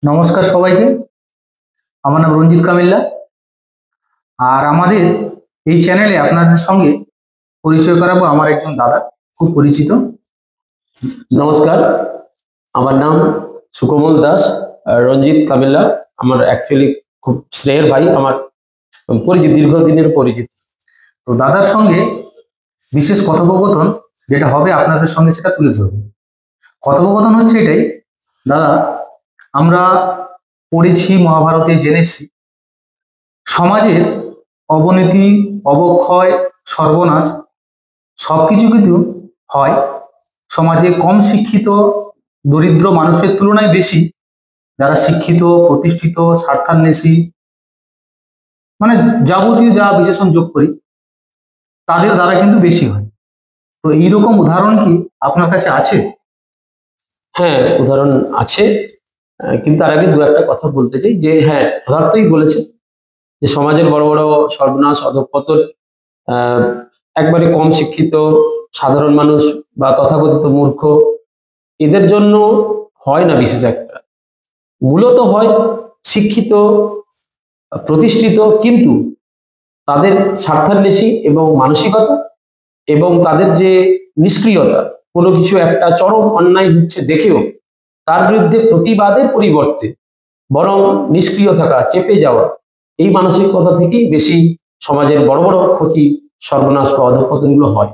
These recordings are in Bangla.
নমস্কার সবাইকে। আমার নাম রঞ্জিত কামিল্লা। আর আমাদের এই চ্যানেলে আপনাদের সঙ্গে পরিচয় করাবো আমার একজন দাদা, খুব পরিচিত। নমস্কার, আমার নাম সুকমল দাস। রঞ্জিত কামিল্লা আমার অ্যাকচুয়ালি খুব স্নেহের ভাই, আমার পরিচিত, দীর্ঘদিনের পরিচিত। তো দাদার সঙ্গে বিশেষ কথোপকথন যেটা হবে আপনাদের সঙ্গে সেটা তুলে ধরবো। কথোপকথন হচ্ছে এটাই: দাদা, আমরা পড়েছি, মহাভারতে জেনেছি সমাজের অবনতি, অবক্ষয়, সর্বনাশ সবকিছু কিন্তু হয় সমাজে কম শিক্ষিত দরিদ্র মানুষের তুলনায় বেশি যারা শিক্ষিত, প্রতিষ্ঠিত, স্বার্থান্বেষী, মানে যাবতীয় যা বিশেষণ যোগ করি তাদের দ্বারা কিন্তু বেশি হয়। তো এইরকম উদাহরণ কি আপনার কাছে আছে? হ্যাঁ, উদাহরণ আছে, কিন্তু তার আগে দু একটা কথা বলতে চাই যে হ্যাঁ, যথার্থই বলেছে যে সমাজের বড় বড় সর্বনাশ, অধঃপতন আহ, একবারে কম শিক্ষিত সাধারণ মানুষ বা তথাকথিত মূর্খ, এদের জন্য হয় না বিশেষ একটা। মূলত হয় শিক্ষিত, প্রতিষ্ঠিত, কিন্তু তাদের স্বার্থান্বেষী এবং মানসিকতা এবং তাদের যে নিষ্ক্রিয়তা, কোনো কিছু একটা চরম অন্যায় হচ্ছে দেখেও তার বিরুদ্ধে প্রতিবাদের পরিবর্তে বরং নিষ্ক্রিয় থাকা, চেপে যাওয়া, এই মানসিকতা থেকেই বেশি সমাজের বড় বড় ক্ষতি, সর্বনাশ বা অধঃপতনগুলো হয়।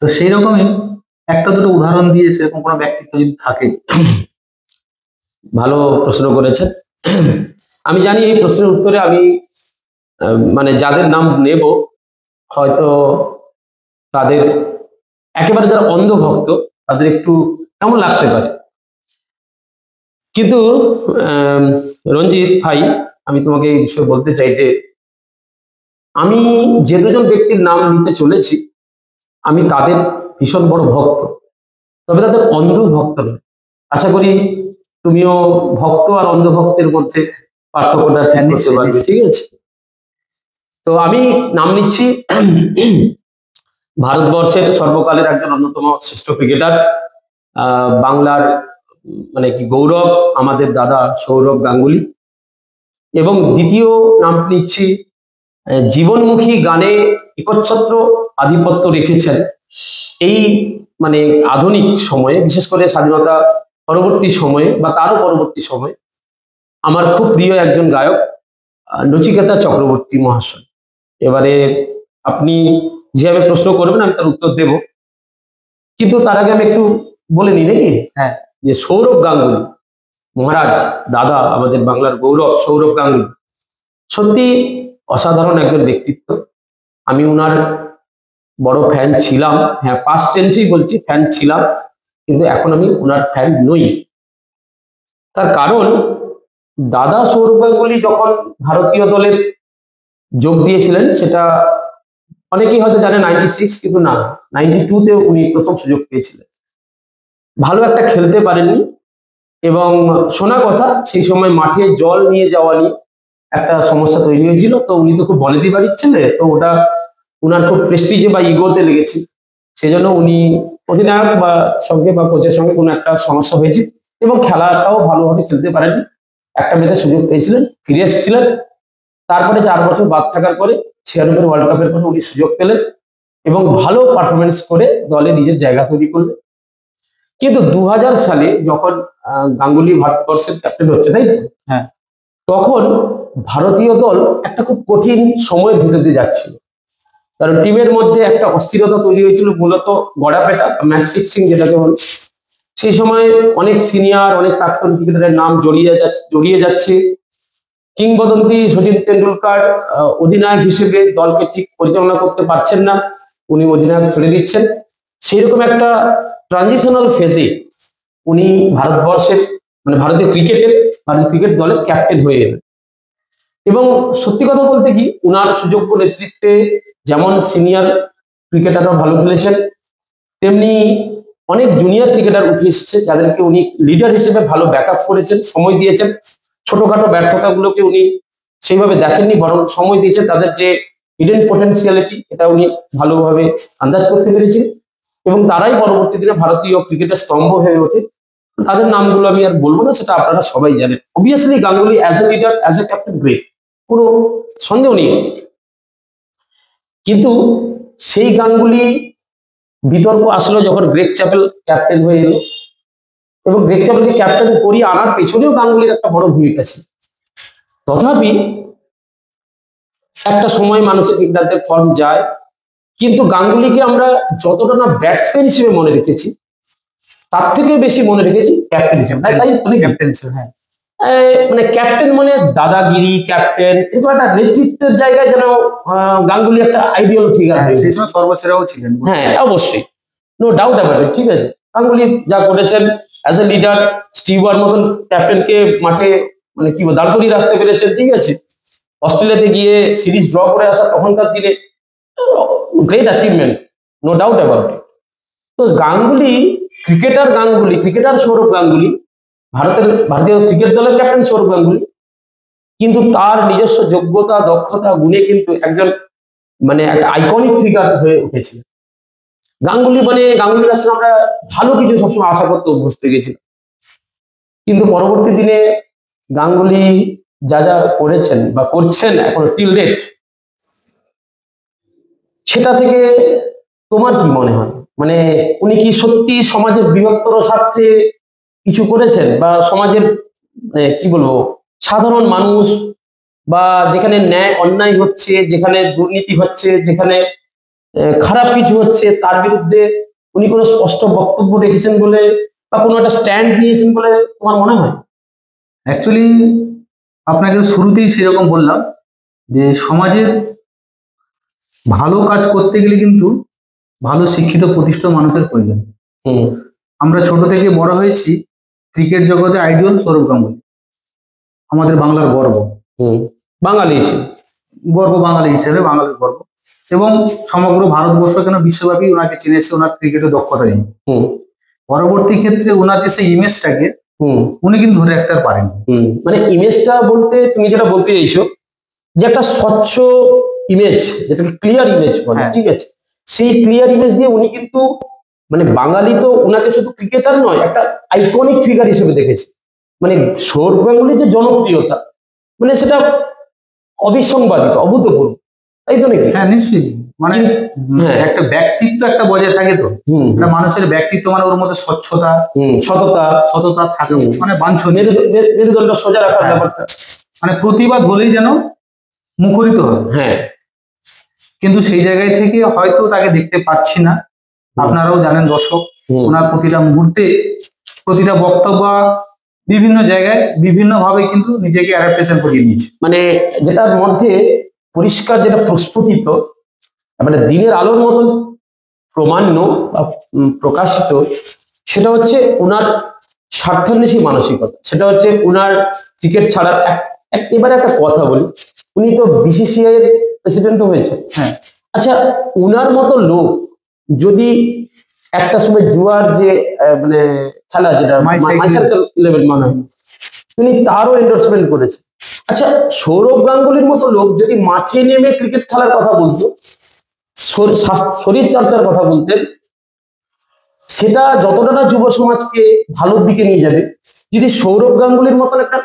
তো সেই রকমই একটা দুটো উদাহরণ দিয়ে সেরকম কোনো ব্যক্তিত্ব যদি থাকে। ভালো প্রশ্ন করেছেন। আমি জানি এই প্রশ্নের উত্তরে আমি মানে যাদের নাম নেব হয়তো তাদের একেবারে যারা অন্ধভক্ত তাদের একটু কেমন লাগতে পারে, কিন্তু রঞ্জিত ভাই, আমি তোমাকে এই বিষয়ে বলতে চাই যে আমি যে দুজন ব্যক্তির নাম নিতে চলেছি আমি তাদের ভীষণ বড় ভক্ত, তবে তাদের অন্ধ ভক্ত নয়। আশা করি তুমিও ভক্ত আর অন্ধভক্তের মধ্যে পার্থক্যটা ঠিক করতে পারবে, ঠিক আছে? তো আমি নাম নিচ্ছি ভারতবর্ষের সর্বকালের একজন অন্যতম শ্রেষ্ঠ ক্রিকেটার, বাংলার মানে কি গৌরব, আমাদের দাদা সৌরভ গাঙ্গুলি। এবং দ্বিতীয় নাম নিচ্ছি জীবনমুখী গানে একচ্ছত্র আধিপত্য রেখেছেন এই মানে আধুনিক সময়ে, বিশেষ করে স্বাধীনতা পরবর্তী সময়ে বা তারও পরবর্তী সময়ে আমার খুব প্রিয় একজন গায়ক নচিকেতা চক্রবর্তী মহাশয়। এবারে আপনি যেভাবে প্রশ্ন করবেন আমি তার উত্তর দেব, কিন্তু তার আগে আমি একটু বলে নিই নাকি? হ্যাঁ। যে সৌরভ গাঙ্গুলি মহারাজ, দাদা, আমাদের বাংলার গৌরব সৌরভ গাঙ্গুলি সত্যি অসাধারণ একজন ব্যক্তিত্ব। আমি উনার বড় ফ্যান ছিলাম, হ্যাঁ পাস্ট টেন্সেই বলছি, ফ্যান ছিলাম, কিন্তু এখন আমি উনার ফ্যান নই। তার কারণ দাদা সৌরভ গাঙ্গুলি যখন ভারতীয় দলের যোগ দিয়েছিলেন সেটা অনেকেই হয়তো জানে 96, কিন্তু না, 92-তে উনি প্রথম সুযোগ পেয়েছিলেন। ভালো একটা খেলতে পারেননি এবং শোনা কথা সেই সময় মাঠে জল নিয়ে যাওয়া নিয়ে একটা সমস্যা তৈরি হয়েছিল। তো উনি তো খুব বনেদি বাড়ির ছেলে, তো ওটা উনার খুব প্রেস্টিজে বা ইগোতে লেগেছিল, সেই জন্য উনি অধিনায়ক বা সঙ্গে বা কোচের সঙ্গে কোনো একটা সমস্যা হয়েছে এবং খেলাটাও ভালোভাবে খেলতে পারেননি। একটা ম্যাচে সুযোগ পেয়েছিলেন, ফিরে এসেছিলেন, তারপরে 4 বছর বাদ থাকার পরে 96 ওয়ার্ল্ড কাপের পরে উনি সুযোগ পেলেন এবং ভালো পারফরমেন্স করে দলে নিজের জায়গা তৈরি করলেন। কিন্তু 2000 সালে যখন গাঙ্গুলি ভারতবর্ষের ক্যাপ্টেন হচ্ছে, তাই তো? হ্যাঁ। তখন ভারতীয় দল একটা খুব কঠিন সময়ের ভিতর দিয়ে যাচ্ছিল, কারণ টিমের মধ্যে একটা অস্থিরতা তৈরি হয়েছিল, মূলত গড়াপেটা, ম্যাচ ফিক্সিং যেটাকে বলে। সেই সময় অনেক সিনিয়র, অনেক প্রাক্তন ক্রিকেটারের নাম জড়িয়ে যাচ্ছে। কিংবদন্তি সচিন তেন্ডুলকার অধিনায়ক হিসেবে দলকে ঠিক পরিচালনা করতে পারছেন না, উনি অধিনায়ক ছেড়ে দিচ্ছেন। সেইরকম একটা ট্রানজিশনাল ফেজে উনি ভারতবর্ষের মানে ভারতীয় ক্রিকেট দলের ক্যাপ্টেন হয়ে এলেন। এবং সত্যি কথা বলতে কি, উনার সুযোগ্য নেতৃত্বে যেমন সিনিয়র ক্রিকেটাররা ভালো খেলেছেন, তেমনি অনেক জুনিয়র ক্রিকেটার উঠে এসেছে যাদেরকে উনি লিডার হিসেবে ভালো ব্যাকআপ করেছেন, সময় দিয়েছেন। ছোটখাটো ব্যর্থতাগুলোকে উনি সেইভাবে দেখেননি, বরং সময় দিয়েছেন। তাদের যে হিডেন পটেনশিয়ালিটি, এটা উনি ভালোভাবে আন্দাজ করতে পেরেছেন এবং তারাই পরবর্তী দিনে ভারতীয় ক্রিকেটের স্তম্ভ হয়ে ওঠে। তাদের নামগুলো আমি আর বলবো না, সেটা আপনারা সবাই জানেন। Obviously Ganguly as a leader, as a captain, great, কোনো সন্দেহ নেই। কিন্তু সেই গাঙ্গুলি বিতর্ক আসলো যখন গ্রেগ চ্যাপেল ক্যাপ্টেন হয়ে এলো, এবং গ্রেগ চ্যাপেলকে ক্যাপ্টেন করিয়ে আনার পেছনেও গাঙ্গুলির একটা বড় ভূমিকা ছিল। তথাপি একটা সময় মানুষের ক্রিকেটারদের ফর্ম যায়, কিন্তু গাঙ্গুলিকে আমরা যতটা না ব্যাটসম্যান হিসেবে মনে রেখেছি, তার থেকে বেশি মনে রেখেছি ক্যাপ্টেন হিসেবে। ক্যাপ্টেন ছিল, হ্যাঁ। মানে ক্যাপ্টেন মানে দাদাগিরি ক্যাপ্টেন, কিন্তু একটা নেতৃত্বের জায়গায় যেন গাঙ্গুলি একটা আইডিয়াল ফিগার। সেই সময় সর্বসেরাও ছিলেন। হ্যাঁ, অবশ্যই, নো ডাউট অ্যাবাউট ইট। ঠিক আছে, গাঙ্গুলি যা করেছেন অ্যাজ এ লিডার, স্টিভ ওয়ার মতন ক্যাপ্টেনকে মাঠে মানে কি দাঁড় করিয়ে রাখতে পেরেছেন। ঠিক আছে, অস্ট্রেলিয়াতে গিয়ে সিরিজ ড্র করে আসা তখনকার দিনে great achievement, no doubt about it. তো ক্রিকেটার সৌরভ গাঙ্গুলি, ভারতীয় ক্রিকেট দলের ক্যাপ্টেন সৌরভ গাঙ্গুলি, কিন্তু তার নিজস্ব যোগ্যতা, দক্ষতা, গুণে কিন্তু একজন মানে একটা আইকনিক ফিগার হয়ে উঠেছিল। গাঙ্গুলির কাছে আমরা ভালো কিছু সবসময় আশা করতে অভ্যস্ত গেছিলাম, কিন্তু পরবর্তী দিনে গাঙ্গুলি যা যা করেছেন বা করছেন এখন টিল ডেট, সেটা থেকে তোমার কি মনে হয়? মানে উনি কি সত্যি সমাজের বৃহত্তর স্বার্থে কিছু করেছেন, বা সমাজের কি বলবো সাধারণ মানুষ, বা যেখানে ন্যায় অন্যায় হচ্ছে, যেখানে দুর্নীতি হচ্ছে, যেখানে খারাপ কিছু হচ্ছে, তার বিরুদ্ধে উনি কোনো স্পষ্ট বক্তব্য রেখেছেন বলে বা কোনো একটা স্ট্যান্ড নিয়েছেন বলে তোমার মনে হয়? অ্যাকচুয়ালি আপনাকে শুরুতেই সেরকম বললাম যে সমাজের ভালো কাজ করতে গেলে কিন্তু ভালো শিক্ষিত প্রতিষ্ঠিত মানুষের প্রয়োজন। আমরা ছোট থেকে বড় হয়েছি ক্রিকেট জগতে আইডল সৌরভ গাঙ্গুলি, আমাদের বাংলার গর্ব, বাঙালি হিসেবে গর্ব, বাঙালি হিসেবে বাঙালির গর্ব, এবং সমগ্র ভারতবর্ষ কেন বিশ্বব্যাপী ওনাকে চিনেছে ওনার ক্রিকেটের দক্ষতা নিয়ে। পরবর্তী ক্ষেত্রে ওনার যে সেই ইমেজটাকে উনি কিন্তু ধরে রাখতে পারেন। মানে ইমেজটা বলতে তুমি যেটা বলতে চাইছো যে একটা স্বচ্ছ ইমেজ, যেটাকে ক্লিয়ার ইমেজ বলে, ঠিক আছে, সেই ক্লিয়ার ইমেজ দিয়ে উনি কিন্তু মানে বাঙালি তো ওনাকে শুধু ক্রিকেটার নয়, একটা আইকনিক ফিগার হিসেবে দেখেছে। মানে সৌরভ গাঙ্গুলির যে জনপ্রিয়তা, মানে সেটা অবিসংবাদিত, অভূতপূর্ব, তাই তো নাকি? হ্যাঁ, নিশ্চয়ই। মানে একটা ব্যক্তিত্ব একটা বজায় থাকে, তো মানুষের ব্যক্তিত্ব মানে ওর মধ্যে স্বচ্ছতা, সততা থাকে, মানে বাঞ্ছনীয়, মেরুদণ্ড সোজা রাখার ব্যাপারটা, মানে প্রতিবাদ হলেই যেন মুখরিত হয়। হ্যাঁ, কিন্তু সেই জায়গায় থেকে হয়তো তাকে দেখতে পাচ্ছি না। আপনারাও জানেন দর্শক, ওনার প্রতিটা মুহূর্তে, প্রতিটা বক্তব্য বিভিন্ন জায়গায় বিভিন্ন ভাবে কিন্তু নিজেকে অ্যাডাপ্টেশন করিয়ে নিয়েছে। মানে যেটার মধ্যে পরিষ্কার, যেটা প্রস্ফুটিত, মানে দিনের আলোর মতন প্রমাণ্য বা প্রকাশিত, সেটা হচ্ছে ওনার স্বার্থান্বেষী মানসিকতা। সেটা হচ্ছে ওনার ক্রিকেট ছাড়ার এবারে একটা কথা বলি, উনি তো বিসিসিআই এর প্রেসিডেন্টও হয়েছে। হ্যাঁ, আচ্ছা, উনার মতো লোক যদি একটা সময় জুয়ার যে মানে খেলা, যেটা মাইসার্কেল 11 মানে হয়, তিনি তারও এন্ডোর্সমেন্ট করেছেন। আচ্ছা, সৌরভ গাঙ্গুলির মতো লোক যদি মাঠে নেমে ক্রিকেট খেলার কথা বলতো, শরীর চর্চার কথা বলতেন, সেটা যতটা না যুব সমাজকে ভালোর দিকে নিয়ে যাবে, যদি সৌরভ গাঙ্গুলির মতন একটা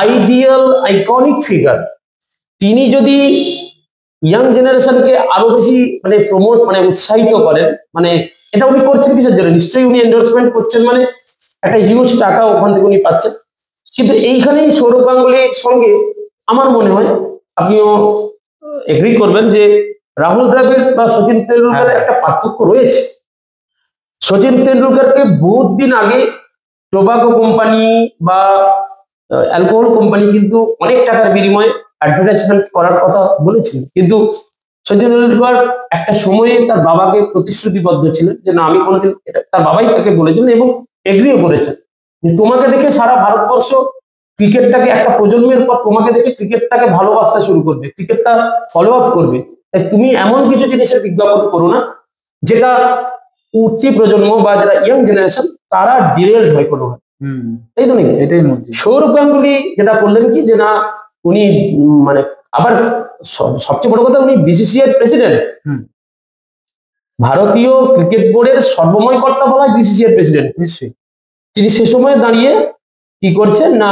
আইডিয়াল আইকনিক ফিগার তিনি যদি ইয়াং জেনারেশনকে আরো বেশি মানে প্রমোট, মানে উৎসাহিত করেন, মানে এটা উনি করছেন কিসের জন্য? নিশ্চয়ই উনি এন্ডোর্সমেন্ট করছেন, মানে একটা হিউজ টাকা ওখান থেকে উনি পাচ্ছেন। কিন্তু এইখানেই সৌরভ গাঙ্গুলির সঙ্গে আমার মনে হয়, আপনিও এগ্রি করবেন, যে রাহুল দ্রাবিড় বা সচিন তেন্ডুলকারের একটা পার্থক্য রয়েছে। সচিন তেন্ডুলকারকে বহুত দিন আগে টোবাকো কোম্পানি বা অ্যালকোহল কোম্পানি কিন্তু অনেক টাকার বিনিময়ে অ্যাডভার্টাইজমেন্ট করার কথা বলেছিল, কিন্তু সচিন তেন্ডুলকার একটা সময়ে তার বাবাকে প্রতিশ্রুতিবদ্ধ ছিলেন যে না, আমি কোনোদিন, তার বাবাই তাকে বলেছিলেন এবং এগ্রিও করেছেন যে তোমাকে দেখে সারা ভারতবর্ষ ক্রিকেটটাকে, একটা প্রজন্মের পর তোমাকে দেখে ক্রিকেটটাকে ভালোবাসতে শুরু করবে, ক্রিকেটটা ফলো আপ করবে। তাই তুমি এমন কিছু জিনিসের বিজ্ঞাপন করো না যেটা উঠতি প্রজন্ম বা যারা ইয়াং জেনারেশন তারা ডিরেলড হয় কোনো, তাই তো নাকি? এটাই মধ্যে সৌরভ গাঙ্গুলি যেটা করলেন কি, যে না উনি মানে আবার সবচেয়ে বড় কথা, উনি বিসিসিআই প্রেসিডেন্ট, ভারতীয় ক্রিকেট বোর্ডের সর্বময় কর্তা বলা হয় বিসিসিআই প্রেসিডেন্ট। নিশ্চয়ই তিনি সে সময় দাঁড়িয়ে কি করছেন না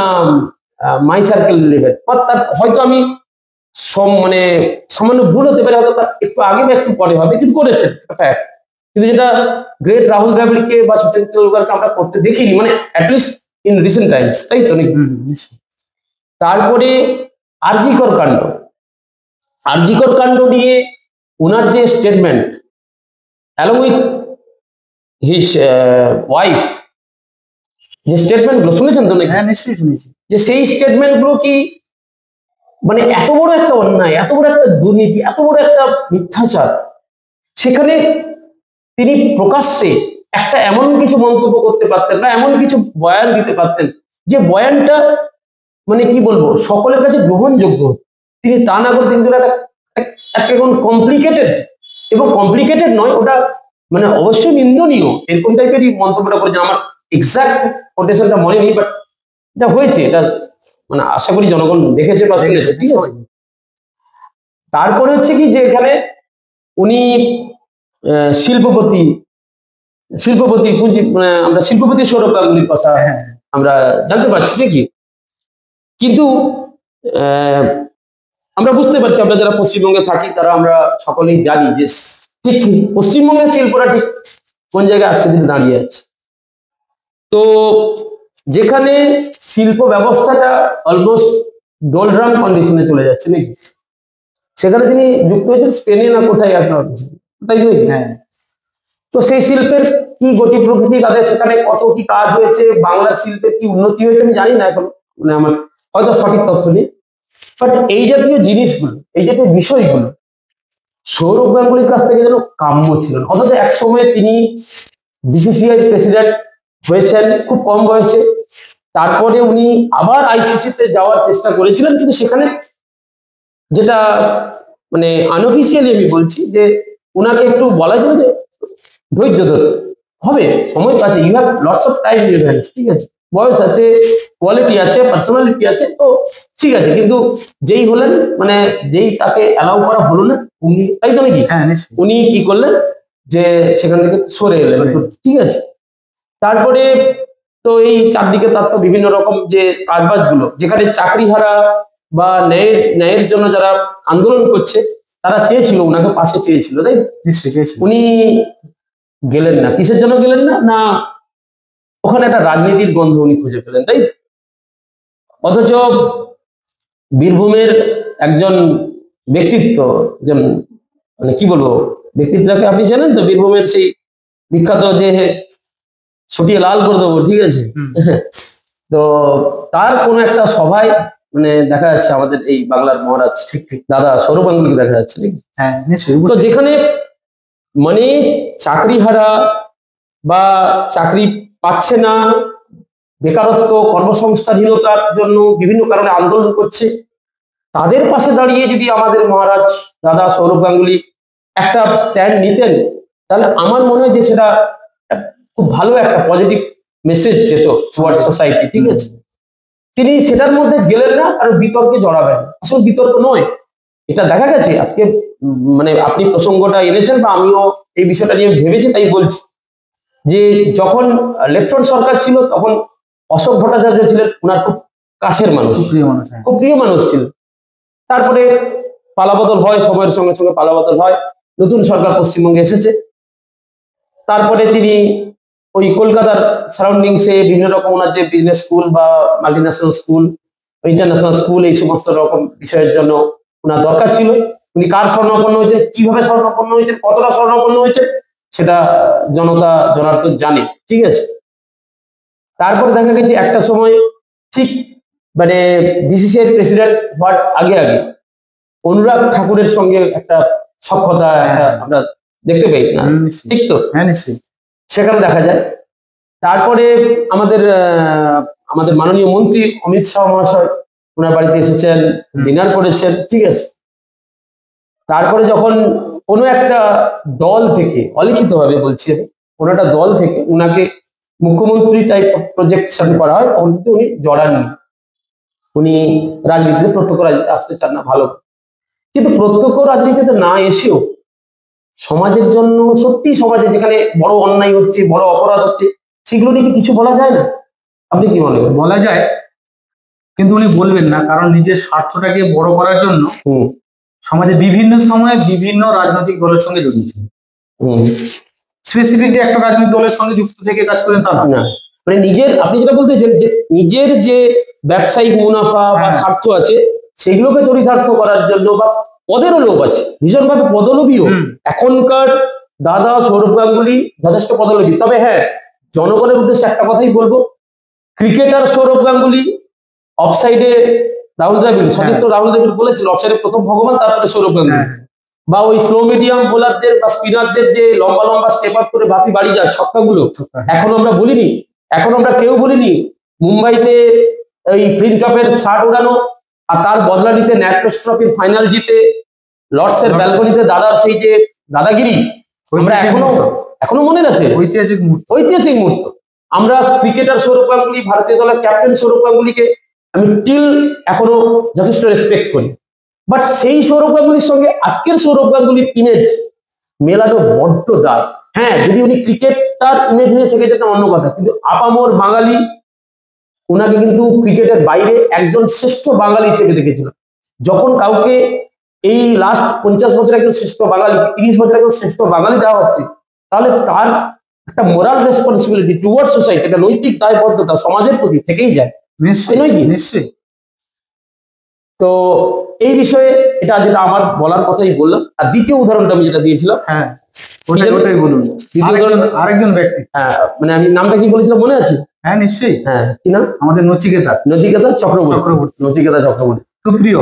মাই সার্কেল লেভেল, অর্থাৎ হয়তো আমি মানে সামান্য ভুল হতে পারে, হয়তো তার একটু আগে বা একটু পরে হবে, কিন্তু করেছেন fact। কিন্তু যেটা গ্রেট রাহুল দ্রাবিড়কে বা সচিন তেন্ডুলকরকে আমরা করতে দেখিনি, মানে অ্যাটলিস্ট ইন রিসেন্ট টাইমস, তাই তো নাকি? নিশ্চয়ই। তারপরে আরজিকর কাণ্ড, আরজিকর কাণ্ড নিয়ে ওনার যে statement along with his wife, যে স্টেটমেন্ট গুলো শুনেছেন তো নাকি? হ্যাঁ নিশ্চয়ই শুনেছি। যে সেই স্টেটমেন্ট গুলো কি মানে এত বড় একটা অন্যায়, এত বড় একটা দুর্নীতি, এত বড় একটা মিথ্যাচার, সেখানে তিনি প্রকাশ্যে একটা এমন কিছু মন্তব্য করতে পারতেন না, এমন কিছু বয়ান দিতে পারতেন যে বয়ানটা মানে কি বলবো সকলের কাছে গ্রহণযোগ্য। তিনি তা না করে তিনি একটা কমপ্লিকেটেড, এবং কমপ্লিকেটেড নয়, ওটা মানে অবশ্যই নিন্দনীয় এরকম টাইপেরই মন্তব্যটা করেছেন। আমার এক্সাক্ট কোটেশনটা মনে নেই, বাট এটা হয়েছে, এটা মানে আশা করি জনগণ দেখেছে বা শুনেছে, ঠিক আছে। তারপরে হচ্ছে কি যে এখানে উনি শিল্পপতি পুঁজি, মানে আমরা শিল্পপতি সৌরভ গাঙ্গুলির কথা আমরা জানতে পারছি নাকি, কিন্তু আমরা বুঝতে পারছি, আমরা যারা পশ্চিমবঙ্গে থাকি তারা আমরা সকলেই জানি যে ঠিক পশ্চিমবঙ্গের শিল্পটা ঠিক কোন জায়গায় আজকের দিনে দাঁড়িয়ে আছে। তো যেখানে শিল্প ব্যবস্থাটা অলমোস্ট ডোলড্রাম কন্ডিশনে চলে যাচ্ছে নাকি, সেখানে তিনি যুক্ত হয়েছেন স্পেনে না কোথায় একটা, তাই তো? হ্যাঁ। তো সেই শিল্পের কি গতি প্রকৃতি, তাদের সেখানে কত কি কাজ হয়েছে, বাংলার শিল্পের কি উন্নতি হয়েছে আমি জানি না এখন, মানে আমার হয়তো সঠিক তথ্য নেই, বাট এই জাতীয় জিনিসগুলো, এই জাতীয় বিষয়গুলো সৌরভ গাঙ্গুলির কাছ থেকে যেন কাম্য ছিল। অথচ এক সময় তিনি বিসিসিআই প্রেসিডেন্ট হয়েছেন খুব কম বয়সে, তারপরে উনি আবার আইসিসিতে যাওয়ার চেষ্টা করেছিলেন, কিন্তু সেখানে যেটা মানে আনঅফিসিয়ালি আমি বলছি যে ওনাকে একটু বলা ছিল যে ধৈর্য ধরতে হবে, সময় আছে, you have lots of time in your hands, ঠিক আছে, বয়স আছে, কোয়ালিটি আছে, পার্সোনালিটি আছে, তো ঠিক আছে। কিন্তু যেই হলেন, মানে যেই তাকে অ্যালাউ করা হলো না, উনি, তাই তো নাকি? হ্যাঁ নিশ্চয়ই। উনি কি করলেন যে সেখান থেকে সরে এলেন, ঠিক আছে। তারপরে তো এই চারদিকে তার তো বিভিন্ন রকম যে কাজবাজ গুলো, যেখানে চাকরিহারা বা ন্যায়ের জন্য যারা আন্দোলন করছে তারা চেয়েছিল, ওনাকে পাশে চেয়েছিল, তাই নিশ্চয়ই চেয়েছিল। উনি গেলেন না, কিসের জন্য গেলেন না, না ওখানে একটা রাজনীতির গন্ধ উনি খুঁজে পেলেন, তাই। অথচ বীরভূমের একজন ব্যক্তিত্ব, একজন মানে কি বলবো, ব্যক্তিত্বটাকে আপনি জানেন তো, বীরভূমের সেই বিখ্যাত যে ছুটিয়ে লাল করে দেবো, ঠিক আছে, তো তার কোনো একটা সভায় মানে দেখা যাচ্ছে আমাদের এই বাংলার মহারাজ, ঠিক ঠিক দাদা সৌরভ গাঙ্গুলিকে দেখা যাচ্ছে নাকি? হ্যাঁ নিশ্চয়ই। তো যেখানে মানে চাকরিহারা বা চাকরি পাচ্ছে না, বেকারত্ব, কর্মসংস্থানহীনতার জন্য বিভিন্ন কারণে আন্দোলন করছে, তাদের পাশে দাঁড়িয়ে যদি আমাদের মহারাজ দাদা সৌরভ গাঙ্গুলি একটা স্ট্যান্ড নিতেন, তাহলে আমার মনে হয় যে সেটা খুব ভালো একটা পজিটিভ মেসেজ যেত টুয়ার্ডস সোসাইটি, ঠিক আছে। তিনি সেটার মধ্যে গেলেন না, কারণ বিতর্কে জড়াবেন, আসলে বিতর্ক নয়, এটা দেখা গেছে আজকে। মানে আপনি প্রসঙ্গটা এনেছেন বা আমিও এই বিষয়টা নিয়ে ভেবেছি, তাই বলছি যে যখন লেফট্রন সরকার ছিল তখন অশোক ভট্টাচার্য ছিলেন ওনার খুব কাছের মানুষ, খুব প্রিয় মানুষ ছিলেন। তারপরে পালাবদল হয়, সময়ের সঙ্গে সঙ্গে পালাবদল হয়, নতুন সরকার পশ্চিমবঙ্গে এসেছে। তারপরে তিনি ওই কলকাতার সারাউন্ডিংসে বিভিন্ন রকম ওনার যে বিজনেস স্কুল বা মাল্টিন্যাশনাল স্কুল, ইন্টারন্যাশনাল স্কুল, এই সমস্ত রকম বিষয়ের জন্য ওনার দরকার ছিল। উনি কার স্বর্ণাপন্ন হয়েছেন, কিভাবে স্বর্ণাপন্ন হয়েছেন, কতটা স্বর্ণাপন্ন হয়েছে, সেটা জনার্দন জানে, ঠিক আছে। তারপরে দেখা গেছে একটা সময় ঠিক মানে বিসিসিআই প্রেসিডেন্ট হওয়ার আগে আগে অনুরাগ ঠাকুরের সঙ্গে একটা সখ্যতা আমরা দেখতে পাই না, ঠিক তো? হ্যাঁ নিশ্চয়ই। সেখানে দেখা যায়। তারপরে আমাদের আমাদের মাননীয় মন্ত্রী অমিত শাহ মহাশয় ওনার বাড়িতে এসেছেন, ডিনার করেছেন, ঠিক আছে। তারপরে যখন কোনো একটা দল থেকে, অলিখিতভাবে বলছি, কোনো একটা দল থেকে উনাকে মুখ্যমন্ত্রী টাইপ প্রজেকশন করা হয়, তখন কিন্তু উনি জড়াননি, উনি রাজনীতিতে, প্রত্যক্ষ রাজনীতিতে আসতে চান না, ভালো। কিন্তু প্রত্যক্ষ রাজনীতিতে না এসেও সমাজের জন্য, সত্যি সমাজে যেখানে বড় অন্যায় হচ্ছে, বড় অপরাধ হচ্ছে, সেগুলো নিয়ে কি কিছু বলা যায় না? আপনি কি মনে করেন? বলা যায়, কিন্তু উনি বলবেন না, কারণ নিজের স্বার্থটাকে বড় করার জন্য হুম সমাজে বিভিন্ন সময়ে বিভিন্ন রাজনৈতিক দলের সঙ্গে জড়িত। হুম স্পেসিফিক যে একটা রাজনৈতিক দলের সঙ্গে যুক্ত থেকে কাজ করেন তা না। না, মানে নিজের, আপনি যেটা বলতেছেন যে নিজের যে ব্যবসায়িক মুনাফা বা হ্যাঁ। স্বার্থ আছে সেগুলোকে চরিতার্থ করার জন্য, বা পদেরও লোভ আছে, ভীষণভাবে পদলোভীও। হুম। এখনকার দাদা সৌরভ গাঙ্গুলি যথেষ্ট পদলোভী। তবে হ্যাঁ, জনগণের উদ্দেশ্যে একটা কথাই বলবো, ক্রিকেটার সৌরভ গাঙ্গুলি অফসাইডে রাহুল দ্রাবিড়, সতীর্থ রাহুল দ্রাবিড় বলেছিল অফসাইডে প্রথম ভগবান, তারপরে সৌরভ গাঙ্গুলি। হ্যাঁ। বা ওই স্লো মিডিয়াম বোলারদের বা স্পিনারদের যে লম্বা লম্বা স্টেপ আপ করে বাকি বাড়ি যায় ছক্কাগুলো, এখনো আমরা বলিনি, এখনো আমরা কেউ বলিনি মুম্বাইতে ওই ফ্লিনটপের শার্ট ওড়ানো আর তার বদলা নিতে ন্যাটক্রস ট্রফির ফাইনাল জিতে লর্ডসের ব্যালকনিতে দাদার সেই যে দাদাগিরি, আমরা এখনো এখনো মনে আছে। ঐতিহাসিক মুহূর্ত। ঐতিহাসিক মুহূর্ত। আমরা ক্রিকেটার সৌরভ গাঙ্গুলি, ভারতীয় দলের ক্যাপ্টেন সৌরভ গাঙ্গুলিকে আমি টিল এখনো যথেষ্ট রেসপেক্ট করি। বাট সেই সৌরভ গাঙ্গুলির সঙ্গে আজকের সৌরভ গাঙ্গুলির ইমেজ মেলানো বড্ড দায়। হ্যাঁ, যদি উনি ক্রিকেটার ইমেজ নিয়ে থেকে যেতেন অন্য কথা, কিন্তু আপামর বাঙালি ওনাকে কিন্তু ক্রিকেটের বাইরে একজন শ্রেষ্ঠ বাঙালি হিসেবে দেখেছিল। যখন কাউকে এই লাস্ট 50 বছর একজন শ্রেষ্ঠ বাঙালি, 30 বছর একজন শ্রেষ্ঠ বাঙালি দেওয়া হচ্ছে, তাহলে তার একটা মোরাল রেসপন্সিবিলিটি টুয়ার্ড সোসাইটি, একটা নৈতিক দায়বদ্ধতা সমাজের প্রতি থেকেই যায়। নিশ্চয়ই, নয় কি? নিশ্চয়ই। তো এই বিষয়ে এটা যেটা আমার বলার কথাই বললাম। আর দ্বিতীয় উদাহরণটা আমি যেটা দিয়েছিলাম, হ্যাঁ, ওটাই বলুন। আরেকজন ব্যক্তি, মানে আমি নামটা কি বলেছিলাম মনে আছে? হ্যাঁ নিশ্চয়ই, হ্যাঁ, কি নাম? আমাদের নচিকেতা। নচিকেতা চক্রবর্তী। নচিকেতা চক্রবর্তী সুপ্রিয়।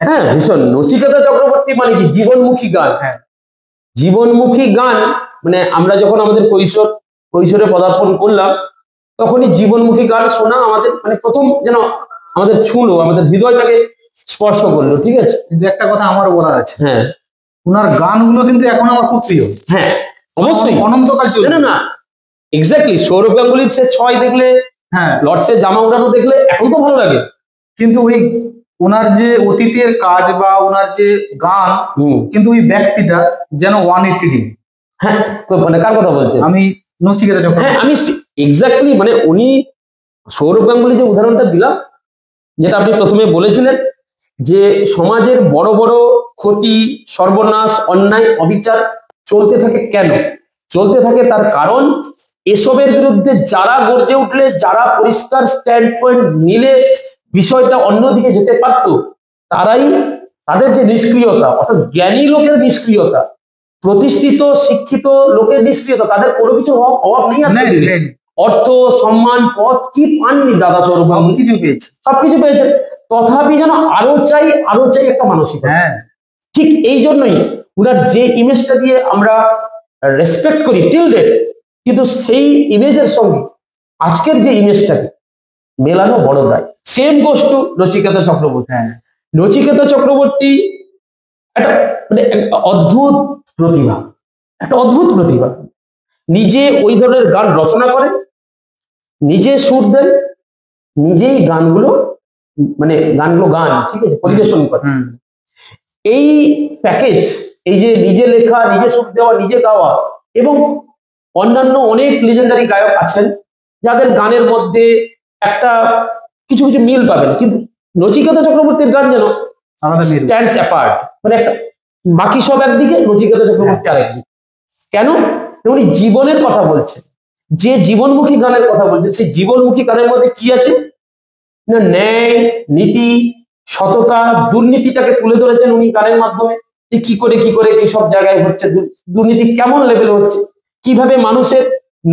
হ্যাঁ, ভীষণ। নচিকেতা চক্রবর্তী মানে কি? জীবনমুখী গান। হ্যাঁ, জীবনমুখী গান মানে আমরা যখন আমাদের কৈশোরে পদার্পণ করলাম, তখনই জীবনমুখী গান শোনা আমাদের মানে প্রথম যেন আমাদের ছুঁলো, আমাদের হৃদয়টাকে স্পর্শ করলো। ঠিক আছে, কিন্তু একটা কথা আমারও বলার আছে, হ্যাঁ, ওনার গানগুলো কিন্তু এখন আমার খুব প্রিয়। হ্যাঁ অবশ্যই, অনন্তকাল চলবে। না না, এক্স্যাক্টলি। সৌরভ গাঙ্গুলির সে 6 দেখলে, হ্যাঁ, লর্ডসের জামা উড়ানো দেখলে এখন তো ভালো লাগে, কিন্তু ওই ওনার যে অতীতের কাজ বা ওনার যে গান, কিন্তু ওই ব্যক্তিটা যেন 180 ডিগ্রি। হ্যাঁ, মানে কার কথা বলছেন? আমি নচিকেতা চক্রবর্তী। হ্যাঁ, আমি এক্স্যাক্টলি, মানে উনি সৌরভ গাঙ্গুলি যে উদাহরণটা দিলাম, যেটা আপনি প্রথমে বলেছিলেন যে সমাজের বড় বড় ক্ষতি, সর্বনাশ, অন্যায়, অবিচার চলতে থাকে কেন? চলতে থাকে তার কারণ এসবের বিরুদ্ধে যারা গর্জে উঠলে, যারা পরিষ্কার স্ট্যান্ড পয়েন্ট নিলে বিষয়টা অন্যদিকে যেতে পারতো, তারাই, তাদের যে নিষ্ক্রিয়তা, অর্থাৎ জ্ঞানী লোকের নিষ্ক্রিয়তা, প্রতিষ্ঠিত শিক্ষিত লোকের নিষ্ক্রিয়তা, তাদের কোনো কিছু অভাব নেই আছে। অর্থ, সম্মান, পদ কি পাননি দাদা সৌরভ গাঙ্গুলি? কিছু পেয়েছে, সবকিছু পেয়েছে, তথাপি যেন আরো চাই, আরো চাই একটা মানসিক। হ্যাঁ, ঠিক এই জন্যই উনার যে ইমেজটা দিয়ে আমরা রেসপেক্ট করি টিল ডেট, কিন্তু সেই ইমেজের সঙ্গে আজকের যে ইমেজটাকে মেলানো বড় দায়। Same goes to Nachiketa Chakraborty. হ্যাঁ, নচিকেতা চক্রবর্তী একটা মানে একটা অদ্ভুত প্রতিভা, একটা অদ্ভুত প্রতিভা। নিজে ওই ধরনের গান রচনা করে, নিজে সুর দেন, নিজেই গানগুলো মানে গানগুলো গান, ঠিক আছে, পরিবেশন করে। এই প্যাকেজ, এই যে নিজে লেখা, নিজে সুর দেওয়া, নিজে গাওয়া, এবং অন্যান্য অনেক লেজেন্ডারি গায়ক আছেন যাদের গানের মধ্যে একটা কিছু কিছু মিল পাবেন, কিন্তু নচিকেতা চক্রবর্তীর গান যেন স্ট্যান্ডস অ্যাপার্ট, মানে একটা বাকি সব একদিকে, নচিকেতা চক্রবর্তী আরেকদিকে। কেন? উনি জীবনের কথা বলছেন, যে জীবনমুখী গানের কথা বলছেন, সেই জীবনমুখী গানের মধ্যে কি আছে না, ন্যায়, নীতি, সততা, দুর্নীতিটাকে তুলে ধরেছেন উনি গানের মাধ্যমে, যে কি করে কি সব জায়গায় হচ্ছে দুর্নীতি, কেমন লেভেলে হচ্ছে, কিভাবে মানুষের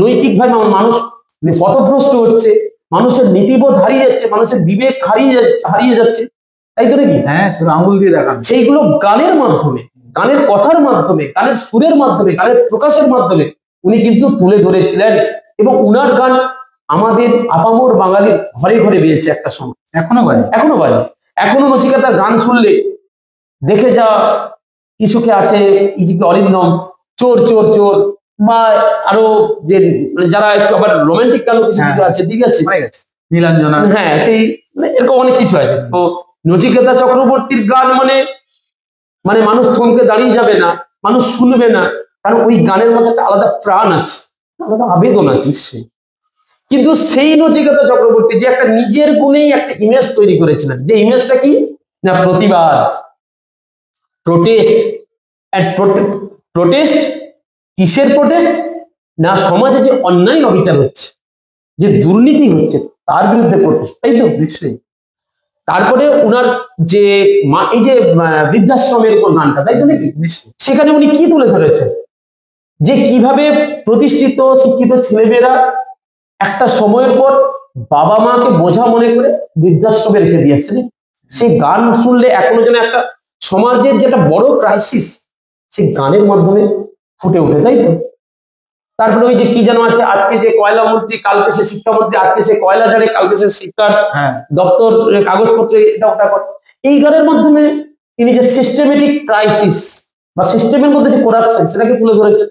নৈতিকভাবে মানুষ পথভ্রষ্ট হচ্ছে, মানুষের নীতিবোধ হারিয়ে যাচ্ছে, মানুষের বিবেক হারিয়ে যাচ্ছে, তাই তো নাকি? হ্যাঁ, আঙুল দিয়ে দেখান। সেইগুলো গানের মাধ্যমে, গানের কথার মাধ্যমে, গানের সুরের মাধ্যমে, গানের প্রকাশের মাধ্যমে উনি কিন্তু তুলে ধরেছিলেন। এবং উনার গান আমাদের আপামর বাঙালির ঘরে ঘরে বেজেছে একটা সময়, এখনো বাজে, এখনো বাজে। এখনো নচিকেতার গান শুনলে দেখে যা কিছুকে আছে, ইজিকে অরিন্দম, চোর চোর চোর, বা আরো যে যারা একটু আবার রোমান্টিক গানও কিছু কিছু আছে, ঠিক আছে, নীলাঞ্জনা, হ্যাঁ, সেই এরকম অনেক কিছু আছে। তো নচিকেতা চক্রবর্তীর গান মানে মানে মানুষ থমকে দাঁড়িয়ে যাবে না, মানুষ শুনবে না, কারণ ওই গানের মধ্যে একটা আলাদা প্রাণ আছে, আলাদা আবেদন আছে। কিন্তু সেই নচিকেতা চক্রবর্তী যে একটা নিজের গুণেই একটা ইমেজ তৈরি করেছিলেন, যে ইমেজটা কি না প্রতিবাদ, প্রোটেস্ট। প্রোটেস্ট কিসের প্রোটেস্ট? না সমাজে যে অন্যায় অবিচার হচ্ছে, যে দুর্নীতি হচ্ছে তার বিরুদ্ধে প্রোটেস্ট, তাই তো? নিশ্চয়ই। তারপরে উনার যে এই যে বৃদ্ধাশ্রমের উপর গানটা, তাই তো নাকি? নিশ্চয়ই। সেখানে উনি কি তুলে ধরেছেন, যে কিভাবে প্রতিষ্ঠিত শিক্ষিত ছেলেমেয়েরা একটা সময়ের পর বাবা মাকে বোঝা মনে করে বৃদ্ধাশ্রমে রেখে দিয়ে আসছেন। সেই গান শুনলে এখনো যেন একটা সমাজের যেটা বড় ক্রাইসিস সেই গানের মাধ্যমে ফুটে ওঠে, তাই তো? তারপরে ওই যে কি যেন আছে, আজকে যে কয়লা মন্ত্রী কালকে সে শিক্ষামন্ত্রী, আজকে সে কয়লা ঝাড়ে কালকে সে শিক্ষার দপ্তর কাগজপত্রে এটা ওটা করে। এই গানের মাধ্যমে তিনি যে সিস্টেমেটিক ক্রাইসিস বা সিস্টেমের মধ্যে যে করাপশন সেটাকে তুলে ধরেছেন।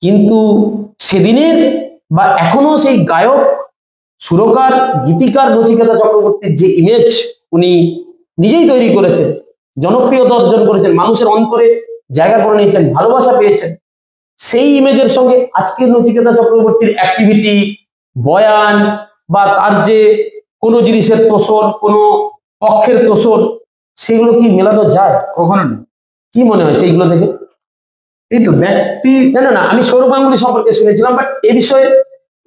কিন্তু সেদিনের বা এখনো সেই গায়ক, সুরকার, গীতিকার নচিকেতা চক্রবর্তীর যে ইমেজ উনি নিজেই তৈরি করেছেন, জনপ্রিয়তা অর্জন করেছেন, মানুষের অন্তরে জায়গা করে নিয়েছেন, ভালোবাসা পেয়েছেন, সেই ইমেজের সঙ্গে আজকের নচিকেতা চক্রবর্তীর অ্যাক্টিভিটি, বয়ান বা তার যে কোনো জিনিসের তোষণ, কোনো পক্ষের তোষণ, সেগুলো কি মেলানো যায়? কখনো না। কি মনে হয় সেইগুলো দেখে? এই তো ব্যক্তি, না না না, আমি সৌরভ গাঙ্গুলি সম্পর্কে শুনেছিলাম, বাট এ বিষয়ে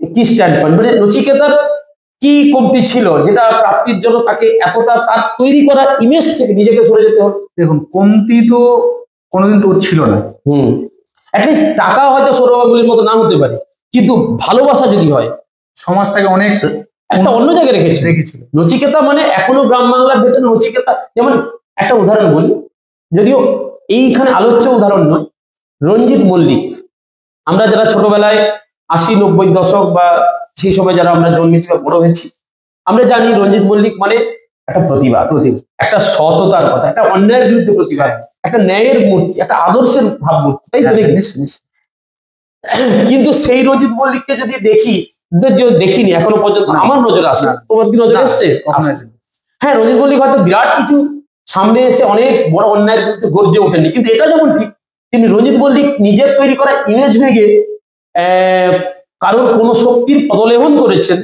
কি স্ট্যান্ড পয়েন্ট, মানে নচিকেতার কি কমতি ছিল যেটা প্রাপ্তির জন্য তাকে এতটা তার তৈরি করা ইমেজ থেকে নিজেকে সরে যেতে হলো? দেখুন কমতি তো কোনোদিন তোর ছিল না। অ্যাটলিস্ট টাকা হয়তো সৌরভ গাঙ্গুলির মতো না হতে পারে, কিন্তু ভালোবাসা যদি হয়, সমাজ তাকে অনেক একটা অন্য জায়গায় রেখেছিল। নচিকেতা মানে এখনো গ্রাম বাংলার ভেতরে নচিকেতা, যেমন একটা উদাহরণ বলি, যদিও এইখানে আলোচ্য উদাহরণ নয়, রঞ্জিত মল্লিক। আমরা যারা ছোটবেলায় 80-90 দশক বা সেই সময় যারা আমরা জন্মেছি বা বড় হয়েছি, আমরা জানি রঞ্জিত মল্লিক মানে একটা প্রতিবাদ, একটা সততার কথা, একটা অন্যায়ের বিরুদ্ধে প্রতিবাদ, একটা ন্যায়ের মূর্তি, একটা আদর্শের ভাবমূর্তি, তাই তো? কিন্তু সেই রঞ্জিত মল্লিককে যদি দেখি, দেখিনি এখনো পর্যন্ত, আমার নজরে আসে। তোমার কি নজরে এসছে? হ্যাঁ, রঞ্জিত মল্লিক হয়তো বিরাট কিছু সামনে এসে অনেক বড় অন্যায়ের বিরুদ্ধে গর্জে ওঠেনি, কিন্তু এটা যেমন ঠিক, তিনি রঞ্জিত মল্লিক নিজের তৈরি করা ইমেজ ভেঙে কারণ কোন শক্তির পদলেহন করেছেন,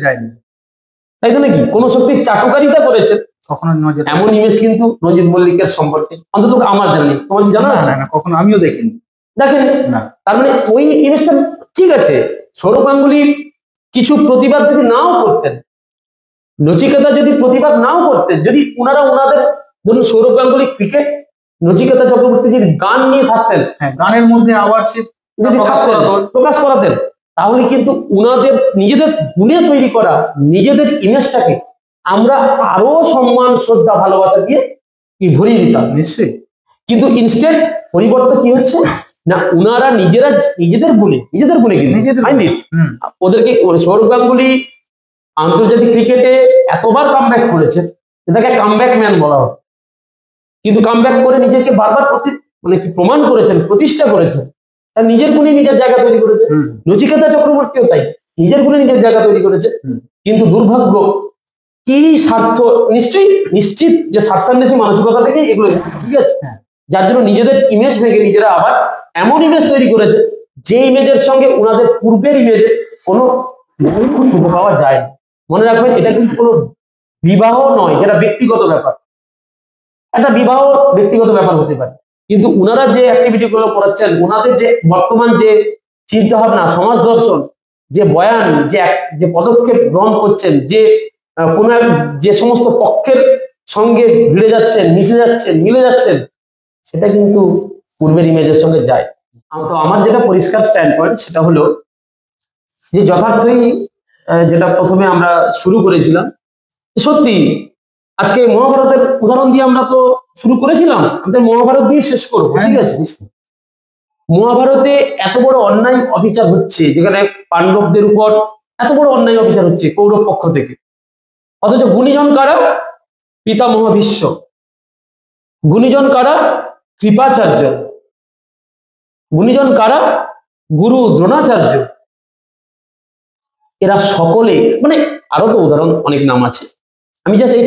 তাই তো নাকি? কোন শক্তির চাটুকারিতা করেছেন, কখনো নজর এমন ইমেজ কিন্তু রঞ্জিত মল্লিকের সম্পর্কে অন্তত আমার জানা নেই। তোমার কি জানা আছে? না, কখনো আমিও দেখিনি। দেখেন না, তার মানে ওই ইমেজটা ঠিক আছে। সৌরভ গাঙ্গুলি কিছু প্রতিবাদ যদি নাও করতেন, নচিকেতা যদি প্রতিবাদ নাও করতেন, যদি ওনারা ওনাদের, ধরুন সৌরভ গাঙ্গুলি ক্রিকেট, নচিকেতা চক্রবর্তী যদি গান নিয়ে থাকতেন, গানের মধ্যে আবার সে যদি প্রকাশ করাতেন, তাহলে কিন্তু উনাদের নিজেদের গুণে তৈরি করা নিজেদের ইমেজটাকে আমরা আরো সম্মান, শ্রদ্ধা, ভালোবাসা দিয়ে ভরিয়ে দিতাম নিশ্চয়ই। কিন্তু ইনস্টেড পরিবর্তন কি হচ্ছে না, উনারা নিজেদের গুণে ওদেরকে, সৌরভ গাঙ্গুলি আন্তর্জাতিক ক্রিকেটে এতবার কামব্যাক করেছেন, এটাকে কামব্যাক ম্যান বলা হয়, কিন্তু কামব্যাক করে নিজেকে বারবার মানে প্রমাণ করেছেন, প্রতিষ্ঠা করেছেন, তার নিজের গুণে নিজের জায়গা তৈরি করেছে। নচিকেতা চক্রবর্তীও তাই নিজের গুণে নিজের জায়গা তৈরি করেছে। কিন্তু দুর্ভাগ্য কি স্বার্থ, নিশ্চিত যে স্বার্থান্বেষী মানসিকতা থেকে এগুলো, ঠিক আছে, যার জন্য নিজেদের ইমেজ ভেঙে নিজেরা আবার এমন ইমেজ তৈরি করেছে যে ইমেজের সঙ্গে ওনাদের পূর্বের ইমেজে কোনো খুঁজে পাওয়া যায়। মনে রাখবেন, এটা কিন্তু কোনো বিবাহ নয়, যেটা ব্যক্তিগত ব্যাপার। একটা বিবাহ ব্যক্তিগত ব্যাপার হতে পারে, কিন্তু ওনারা যে অ্যাক্টিভিটি গুলো করাচ্ছেন, ওনাদের যে বর্তমান যে চিন্তা ভাবনা, সমাজ দর্শন, যে বয়ান, যে পদক্ষেপ গ্রহণ করছেন, যে কোন যে সমস্ত পক্ষের সঙ্গে ভিড়ে যাচ্ছেন, মিশে যাচ্ছেন, মিলে যাচ্ছেন, সেটা কিন্তু পূর্বের ইমেজের সঙ্গে যায়। তো আমার যেটা পরিষ্কার স্ট্যান্ড পয়েন্ট সেটা হলো যে যথার্থই যেটা প্রথমে আমরা শুরু করেছিলাম, সত্যি আজকে মহাভারতের উদাহরণ দিয়ে আমরা তো শুরু করেছিলাম, আমাদের মহাভারত দিয়ে শেষ করবো, ঠিক আছে? মহাভারতে এত বড় অন্যায় অবিচার হচ্ছে, যেখানে পাণ্ডবদের উপর এত বড় অন্যায় অবিচার হচ্ছে কৌরব পক্ষ থেকে, অথচ গুণীজন কারা? পিতামহ ভীষ্ম। গুণীজন কারা? কৃপাচার্য। গুণীজন কারা? গুরু দ্রোণাচার্য। এরা সকলে, মানে আরো তো উদাহরণ অনেক নাম আছে, আমি জাস্ট এই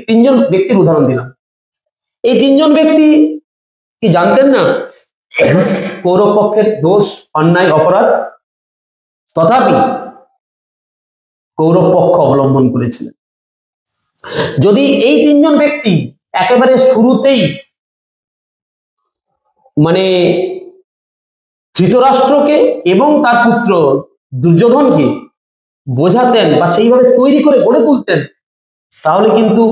তিনজন ব্যক্তির উদাহরণ দিলাম। এই তিনজন ব্যক্তি কি জানতেন না কৌরব পক্ষের দোষ, অন্যায়, অপরাধ? তথাপি কৌরব পক্ষ অবলম্বন করেছিলেন। যদি এই তিনজন ব্যক্তি একেবারে শুরুতেই মানে ধৃতরাষ্ট্রকে এবং তার পুত্র দুর্যোধনকে বোঝাতেন বা সেইভাবে তৈরি করে গড়ে তুলতেন, তাহলে কিন্তু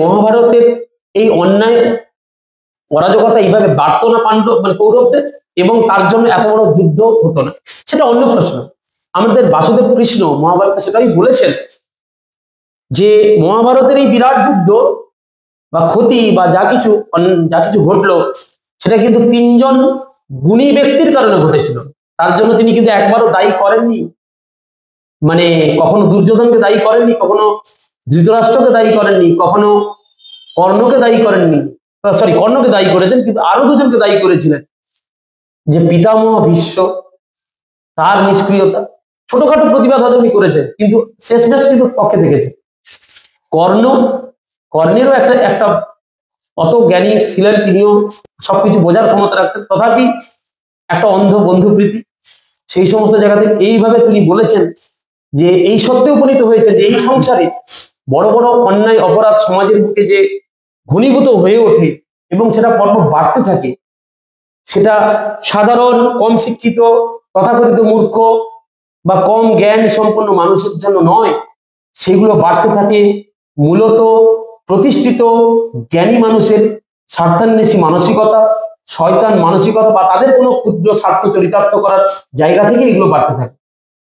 মহাভারতের এই অন্যায় অরাজকতা এইভাবে বাড়তো না পাণ্ডব কৌরবদের, এবং তার জন্য এত বড় যুদ্ধ হতো না। সেটা অন্য প্রশ্ন। আমাদের বাসুদেব কৃষ্ণ মহাভারতে সেটাই বলেছেন যে মহাভারতের এই বিরাট যুদ্ধ বা ক্ষতি বা যা কিছু ঘটলো, সেটা কিন্তু তিনজন গুণী ব্যক্তির কারণে ঘটেছিল। তার জন্য তিনি কিন্তু একবারও দায়ী করেননি, কখনো দুর্যোধনকে দায়ী করেননি, কখনো ধৃতরাষ্ট্রকে দায়ী করেননি, কখনো কর্ণকে দায়ী করেননি। কর্ণকে দায়ী করেছেন, কিন্তু আরো দুজনকে দায়ী করেছিলেন, যে পিতামহ ভীষ্ম, তার নিষ্ক্রিয়তা। ছোটখাটো প্রতিবাদ হয়তো উনি করেছেন, কিন্তু শেষমেশ কিন্তু পক্ষে থেকেছে। কর্ণেরও একটা অত জ্ঞানী ছিলেন, তিনিও সবকিছু বোঝার ক্ষমতা রাখতেন, তথাপি একটা অন্ধ বন্ধুপ্রীতি সেই সমস্ত জায়গাতে এইভাবে তিনি বলেছেন যে এই সত্যে উপনীত হয়েছে যে এই সংসারে বড় বড় অন্যায় অপরাধ সমাজের বুকে যে ঘনীভূত হয়ে ওঠে এবং সেটা পরপর বাড়তে থাকে, সেটা সাধারণ কম শিক্ষিত তথাকথিত মূর্খ বা কম জ্ঞান সম্পন্ন মানুষের জন্য নয়, সেগুলো বাড়তে থাকে মূলত প্রতিষ্ঠিত জ্ঞানী মানুষের স্বার্থান্বেষী মানসিকতা, শয়তান মানসিকতা বা তাদের কোনো ক্ষুদ্র স্বার্থ চরিতার্থ করার জায়গা থেকে এগুলো বাড়তে থাকে।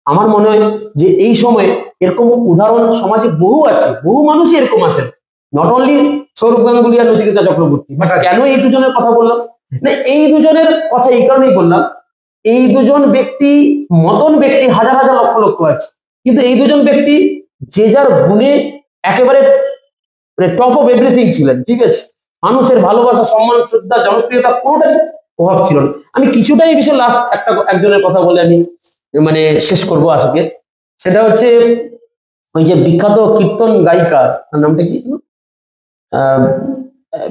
আমার মনে হয় যে এই সময়ে এরকম উদাহরণ সমাজে বহু আছে, বহু মানুষই এরকম আছেন, নট অনলি সৌরভ গাঙ্গুলি আর নচিকেতা চক্রবর্তী। কেন এই দুজনের কথা বললাম না, এই দুজনের কথা এই কারণেই বললাম, এই দুজন ব্যক্তি মতন ব্যক্তি হাজার হাজার লক্ষ লক্ষ আছে, কিন্তু এই দুজন ব্যক্তি যে যার গুণে একেবারে টপ অফ এভরিথিং ছিলেন। ঠিক আছে, মানুষের ভালোবাসা, সম্মান, শ্রদ্ধা, জনপ্রিয়তা কোনোটাই অভাব ছিল না। আমি কিছুটাই এই বিষয়ে লাস্ট একজনের কথা বলে আমি শেষ করবো আজকে। সেটা হচ্ছে ওই যে বিখ্যাত কীর্তন গায়িকা, তার নামটা কি,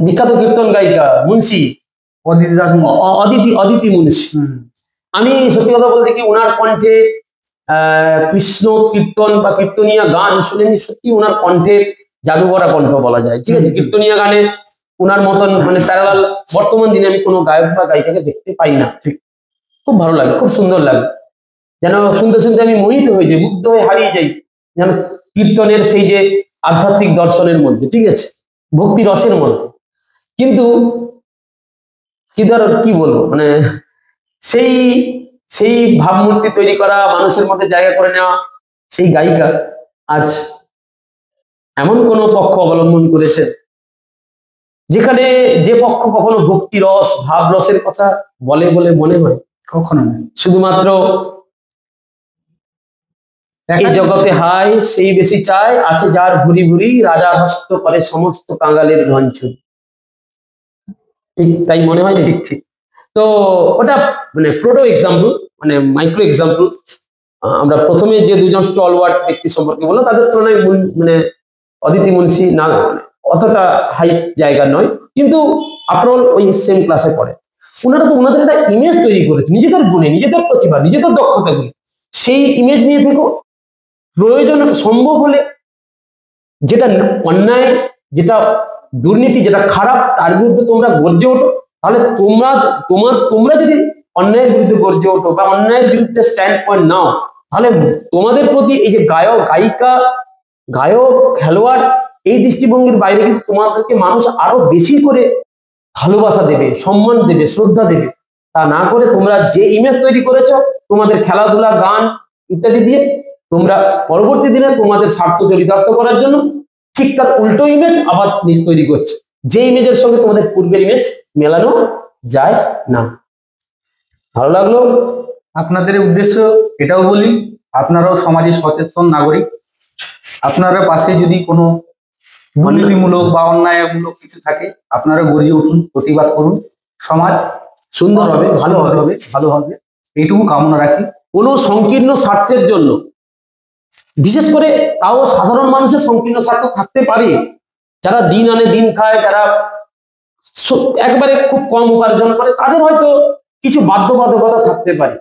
বিখ্যাত কীর্তন গায়িকা মুন্সি অদিতি মুন্সি। আমি সত্যি কথা বলতে কি, ওনার কণ্ঠে কৃষ্ণ কীর্তন বা কীর্তনীয় গান শুনেনি, সত্যি ওনার কণ্ঠে জাদুকরা কণ্ঠ বলা যায়। ঠিক আছে, কীর্তনীয় গানে ওনার মতন প্যারালাল বর্তমান দিনে আমি কোনো গায়ক বা গায়িকাকে দেখতে পাই না। ঠিক, খুব ভালো লাগে, খুব সুন্দর লাগে, যেন শুনতে শুনতে আমি মোহিত হয়ে যাই, মুগ্ধ হয়ে হারিয়ে যাই, যেন কীর্তনের সেই যে আধ্যাত্মিক দর্শনের মধ্যে, ঠিক আছে, ভক্তি রসের মধ্যে। কিন্তু কি বলবো, সেই সেই ভাবমূর্তি তৈরি করা, মানুষের মধ্যে জায়গা করে নেওয়া সেই গায়িকা আজ এমন কোন পক্ষ অবলম্বন করেছে যেখানে যে পক্ষ কখনো ভক্তি রস, ভাব রসের কথা বলে বলে মনে হয়, কখনো নয়। শুধুমাত্র এই জগতে হায় সেই বেশি চায়, আছে যার ভুরি ভুরি, রাজা হস্ত করে সমস্ত কাঙালের ধনছুরি। ঠিক তাই মনে হয়। ঠিক ঠিক। তো ওটা প্রোটো এক্সাম্পল, মাইক্রো এক্সাম্পল। আমরা প্রথমে যে দুজন স্টলওয়ার্ড ব্যক্তি সম্পর্কে বললাম, তাদের তুলনায় অদিতি মুন্সি না অতটা হাই জায়গা নয়, কিন্তু আপনার ওই সেম ক্লাসে পড়ে। ওনারা তো ওনাদের একটা ইমেজ তৈরি করেছে নিজেদের গুণে, নিজেদের প্রতিভা, নিজেদের দক্ষতা গুলো। সেই ইমেজ নিয়ে থেকো, প্রয়োজন সম্ভব হলে যেটা অন্যায়, যেটা দুর্নীতি, যেটা খারাপ, তার বিরুদ্ধে তোমরা গর্জে ওঠো। তাহলে তোমরা যদি অন্যায়ের বিরুদ্ধে গর্জে ওঠো বা অন্যায়ের বিরুদ্ধে স্ট্যান্ড পয়েন্ট নাও, তাহলে তোমাদের প্রতি এই যে গায়ক, গায়িকা, খেলোয়াড়, এই দৃষ্টিভঙ্গির বাইরে কিন্তু তোমাদেরকে মানুষ আরো বেশি করে ভালোবাসা দেবে, সম্মান দেবে, শ্রদ্ধা দেবে। তা না করে তোমরা যে ইমেজ তৈরি করেছো তোমাদের খেলাধুলা, গান ইত্যাদি দিয়ে, তোমরা পরবর্তী দিনে তোমাদের স্বার্থ চরিতার্থ করার জন্য ঠিক তার উল্টো ইমেজ আবার তৈরি করছো, যে ইমেজের সঙ্গে তোমাদের পূর্বের ইমেজ মেলানো যায় না। ভালো লাগলো। আপনাদের উদ্দেশ্য এটাও বলি, আপনারাও সমাজে সচেতন নাগরিক। আপনারা পাশে যদি কোনো দুর্নীতিমূলক বা অন্যায়মূলক কিছু থাকে, আপনারা গর্জে উঠুন, প্রতিবাদ করুন। সমাজ সুন্দর হবে, ভালো হবে, এইটুকু কামনা রাখি। কোনো সংকীর্ণ স্বার্থের জন্য, বিশেষ করে তাও সাধারণ মানুষের সংকীর্ণ স্বার্থ থাকতে পারে, যারা দিন আনে দিন খায়, যারা একবারে খুব কম উপার্জন করে, তাদের হয়তো কিছু বাধ্যবাধকতা থাকতে পারে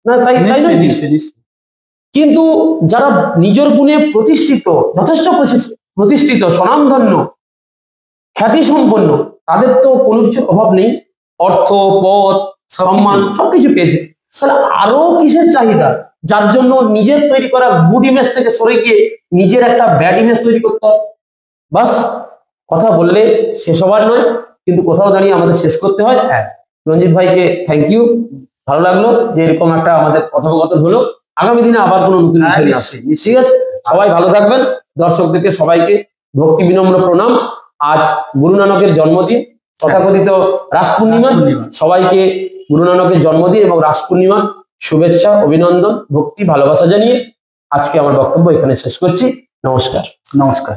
না, তাই নিশ্চয়ই। কিন্তু যারা নিজের গুণে প্রতিষ্ঠিত, যথেষ্ট প্রতিষ্ঠিত, স্বনামধন্য, খ্যাতি সম্পন্ন, তাদের তো কোনো কিছুর অভাব নেই, অর্থ, পদ, সম্মান সবকিছু পেয়েছে, তাহলে আরো কিসের চাহিদা, যার জন্য নিজের তৈরি করা গুড ইমেজ থেকে সরে গিয়ে নিজের একটা ব্যাড ইমেজ তৈরি করতে হবে। বাস, কথা বললে শেষ হবার নয়, কিন্তু কোথাও দাঁড়িয়ে আমাদের শেষ করতে হয়। হ্যাঁ, রঞ্জিত ভাইকে থ্যাংক ইউ, ভালো লাগলো যে এরকম একটা আমাদের কথোপকথন হলো। আগামী দিনে আবার কোনো নতুন বিষয় নিয়ে আসছে। ঠিক আছে, সবাই ভালো থাকবেন। দর্শকদেরকে সবাইকে ভক্তি বিনম্র প্রণাম। আজ গুরু নানকের জন্মদিন, তথাকথিত রাস পূর্ণিমা। সবাইকে গুরু নানকের জন্মদিন এবং রাস পূর্ণিমা শুভেচ্ছা, অভিনন্দন, ভক্তি, ভালোবাসা জানিয়ে আজকে আমার বক্তব্য এখানে শেষ করছি। নমস্কার। নমস্কার।